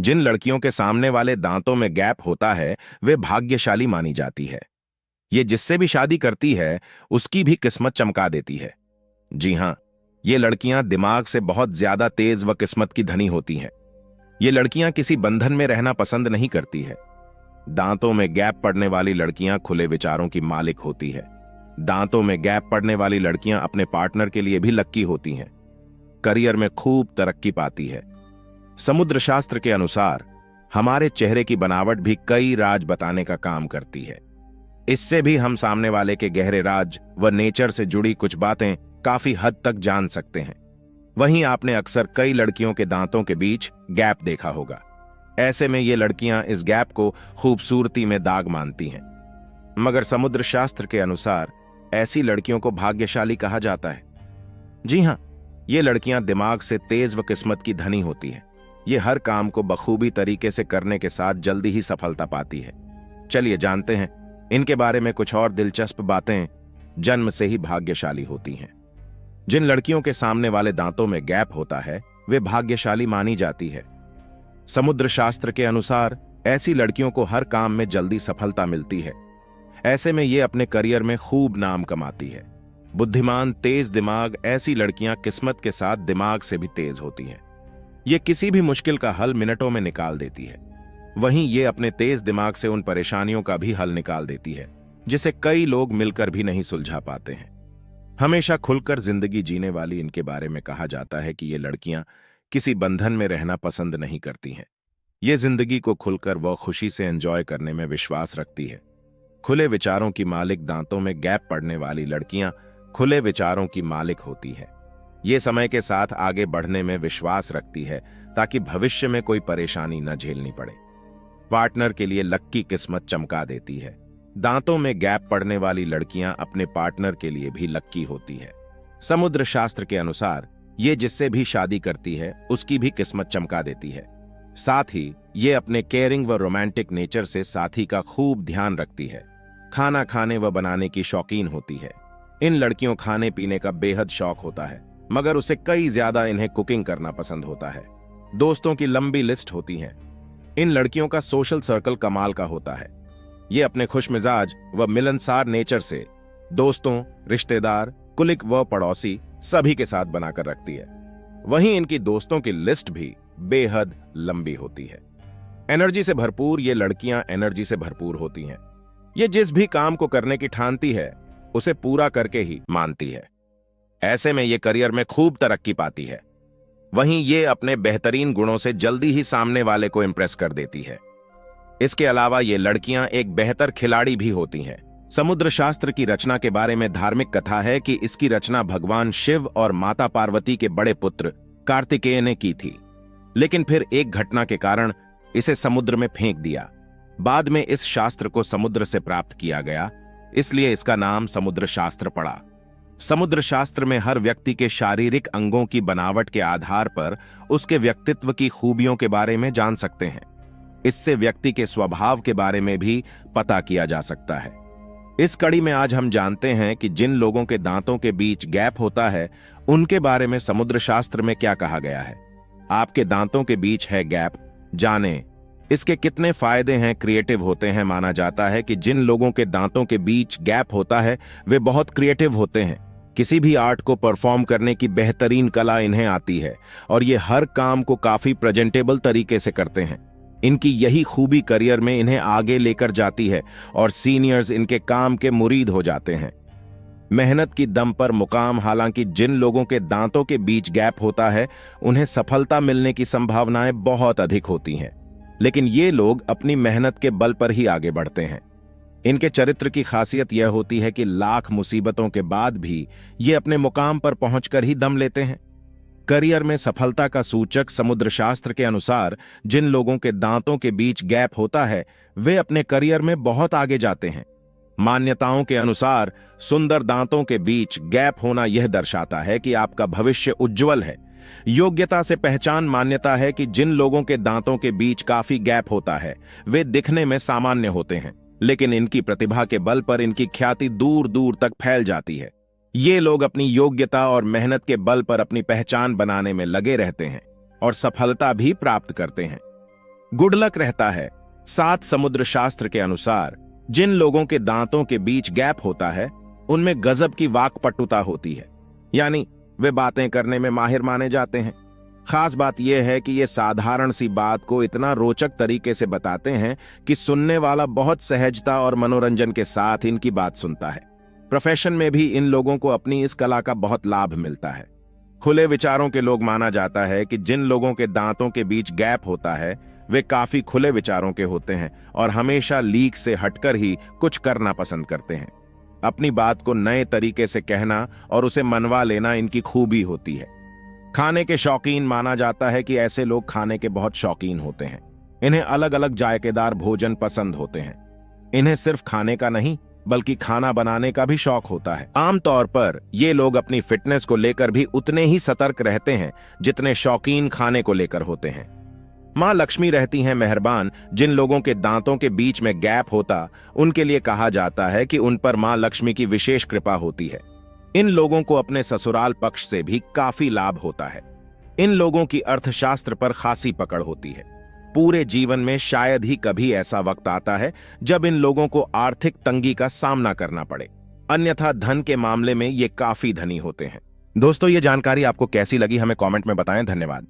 जिन लड़कियों के सामने वाले दांतों में गैप होता है वे भाग्यशाली मानी जाती है। ये जिससे भी शादी करती है उसकी भी किस्मत चमका देती है। जी हां, ये लड़कियां दिमाग से बहुत ज्यादा तेज व किस्मत की धनी होती हैं। ये लड़कियां किसी बंधन में रहना पसंद नहीं करती है। दांतों में गैप पड़ने वाली लड़कियां खुले विचारों की मालिक होती है। दांतों में गैप पड़ने वाली लड़कियां अपने पार्टनर के लिए भी लक्की होती हैं। करियर में खूब तरक्की पाती है। समुद्र शास्त्र के अनुसार हमारे चेहरे की बनावट भी कई राज बताने का काम करती है। इससे भी हम सामने वाले के गहरे राज व नेचर से जुड़ी कुछ बातें काफी हद तक जान सकते हैं। वहीं आपने अक्सर कई लड़कियों के दांतों के बीच गैप देखा होगा। ऐसे में ये लड़कियां इस गैप को खूबसूरती में दाग मानती हैं। मगर समुद्र शास्त्र के अनुसार ऐसी लड़कियों को भाग्यशाली कहा जाता है। जी हां, ये लड़कियां दिमाग से तेज व किस्मत की धनी होती हैं। ये हर काम को बखूबी तरीके से करने के साथ जल्दी ही सफलता पाती है। चलिए जानते हैं इनके बारे में कुछ और दिलचस्प बातें। जन्म से ही भाग्यशाली होती हैं। जिन लड़कियों के सामने वाले दांतों में गैप होता है वे भाग्यशाली मानी जाती है। समुद्र शास्त्र के अनुसार ऐसी लड़कियों को हर काम में जल्दी सफलता मिलती है। ऐसे में ये अपने करियर में खूब नाम कमाती है। बुद्धिमान, तेज दिमाग, ऐसी लड़कियां किस्मत के साथ दिमाग से भी तेज होती हैं। ये किसी भी मुश्किल का हल मिनटों में निकाल देती है। वहीं ये अपने तेज दिमाग से उन परेशानियों का भी हल निकाल देती है जिसे कई लोग मिलकर भी नहीं सुलझा पाते हैं। हमेशा खुलकर जिंदगी जीने वाली इनके बारे में कहा जाता है कि ये लड़कियां किसी बंधन में रहना पसंद नहीं करती हैं। ये जिंदगी को खुलकर व खुशी से एंजॉय करने में विश्वास रखती है। खुले विचारों की मालिक, दांतों में गैप पड़ने वाली लड़कियां खुले विचारों की मालिक होती है। ये समय के साथ आगे बढ़ने में विश्वास रखती है ताकि भविष्य में कोई परेशानी न झेलनी पड़े। पार्टनर के लिए लक्की किस्मत चमका देती है। दांतों में गैप पड़ने वाली लड़कियां अपने पार्टनर के लिए भी लक्की होती है। समुद्र शास्त्र के अनुसार ये जिससे भी शादी करती है उसकी भी किस्मत चमका देती है। साथ ही ये अपने केयरिंग व रोमांटिक नेचर से साथी का खूब ध्यान रखती है। खाना खाने व बनाने की शौकीन होती है। इन लड़कियों खाने पीने का बेहद शौक होता है, मगर उसे कई ज्यादा इन्हें कुकिंग करना पसंद होता है। दोस्तों की लंबी लिस्ट होती है। इन लड़कियों का सोशल सर्कल कमाल का होता है। ये अपने खुशमिजाज व मिलनसार नेचर से दोस्तों, रिश्तेदार, कुलिक व पड़ोसी सभी के साथ बनाकर रखती है। वहीं इनकी दोस्तों की लिस्ट भी बेहद लंबी होती है। एनर्जी से भरपूर ये लड़कियां एनर्जी से भरपूर होती हैं। ये जिस भी काम को करने की ठानती है उसे पूरा करके ही मानती है। ऐसे में ये करियर में खूब तरक्की पाती है। वहीं ये अपने बेहतरीन गुणों से जल्दी ही सामने वाले को इंप्रेस कर देती है। इसके अलावा ये लड़कियां एक बेहतर खिलाड़ी भी होती हैं। समुद्र शास्त्र की रचना के बारे में धार्मिक कथा है कि इसकी रचना भगवान शिव और माता पार्वती के बड़े पुत्र कार्तिकेय ने की थी, लेकिन फिर एक घटना के कारण इसे समुद्र में फेंक दिया। बाद में इस शास्त्र को समुद्र से प्राप्त किया गया, इसलिए इसका नाम समुद्र शास्त्र पड़ा। समुद्र शास्त्र में हर व्यक्ति के शारीरिक अंगों की बनावट के आधार पर उसके व्यक्तित्व की खूबियों के बारे में जान सकते हैं। इससे व्यक्ति के स्वभाव के बारे में भी पता किया जा सकता है। इस कड़ी में आज हम जानते हैं कि जिन लोगों के दांतों के बीच गैप होता है उनके बारे में समुद्र शास्त्र में क्या कहा गया है। आपके दांतों के बीच है गैप, जाने इसके कितने फायदे हैं। क्रिएटिव होते हैं। माना जाता है कि जिन लोगों के दांतों के बीच गैप होता है वे बहुत क्रिएटिव होते हैं। किसी भी आर्ट को परफॉर्म करने की बेहतरीन कला इन्हें आती है और ये हर काम को काफी प्रेजेंटेबल तरीके से करते हैं। इनकी यही खूबी करियर में इन्हें आगे लेकर जाती है और सीनियर्स इनके काम के मुरीद हो जाते हैं। मेहनत की दम पर मुकाम। हालांकि जिन लोगों के दांतों के बीच गैप होता है उन्हें सफलता मिलने की संभावनाएं बहुत अधिक होती हैं, लेकिन ये लोग अपनी मेहनत के बल पर ही आगे बढ़ते हैं। इनके चरित्र की खासियत यह होती है कि लाख मुसीबतों के बाद भी ये अपने मुकाम पर पहुंचकर ही दम लेते हैं। करियर में सफलता का सूचक समुद्र शास्त्र के अनुसार जिन लोगों के दांतों के बीच गैप होता है वे अपने करियर में बहुत आगे जाते हैं। मान्यताओं के अनुसार सुंदर दांतों के बीच गैप होना यह दर्शाता है कि आपका भविष्य उज्जवल है। योग्यता से पहचान मान्यता है कि जिन लोगों के दांतों के बीच काफी गैप होता है वे दिखने में सामान्य होते हैं, लेकिन इनकी प्रतिभा के बल पर इनकी ख्याति दूर दूर तक फैल जाती है। ये लोग अपनी योग्यता और मेहनत के बल पर अपनी पहचान बनाने में लगे रहते हैं और सफलता भी प्राप्त करते हैं। गुड लक रहता है। 7 समुद्र शास्त्र के अनुसार जिन लोगों के दांतों के बीच गैप होता है उनमें गजब की वाक्पटुता होती है, यानी वे बातें करने में माहिर माने जाते हैं। खास बात यह है कि ये साधारण सी बात को इतना रोचक तरीके से बताते हैं कि सुनने वाला बहुत सहजता और मनोरंजन के साथ इनकी बात सुनता है। प्रोफेशन में भी इन लोगों को अपनी इस कला का बहुत लाभ मिलता है। खुले विचारों के लोग माना जाता है कि जिन लोगों के दांतों के बीच गैप होता है वे काफी खुले विचारों के होते हैं और हमेशा लीक से हटकर ही कुछ करना पसंद करते हैं। अपनी बात को नए तरीके से कहना और उसे मनवा लेना इनकी खूबी होती है। खाने के शौकीन माना जाता है कि ऐसे लोग खाने के बहुत शौकीन होते हैं। इन्हें अलग अलग जायकेदार भोजन पसंद होते हैं। इन्हें सिर्फ खाने का नहीं बल्कि खाना बनाने का भी शौक होता है। आमतौर पर ये लोग अपनी फिटनेस को लेकर भी उतने ही सतर्क रहते हैं जितने शौकीन खाने को लेकर होते हैं। मां लक्ष्मी रहती हैं मेहरबान। जिन लोगों के दांतों के बीच में गैप होता उनके लिए कहा जाता है कि उन पर मां लक्ष्मी की विशेष कृपा होती है। इन लोगों को अपने ससुराल पक्ष से भी काफी लाभ होता है। इन लोगों की अर्थशास्त्र पर खासी पकड़ होती है। पूरे जीवन में शायद ही कभी ऐसा वक्त आता है जब इन लोगों को आर्थिक तंगी का सामना करना पड़े, अन्यथा धन के मामले में ये काफी धनी होते हैं। दोस्तों, ये जानकारी आपको कैसी लगी हमें कमेंट में बताएं। धन्यवाद।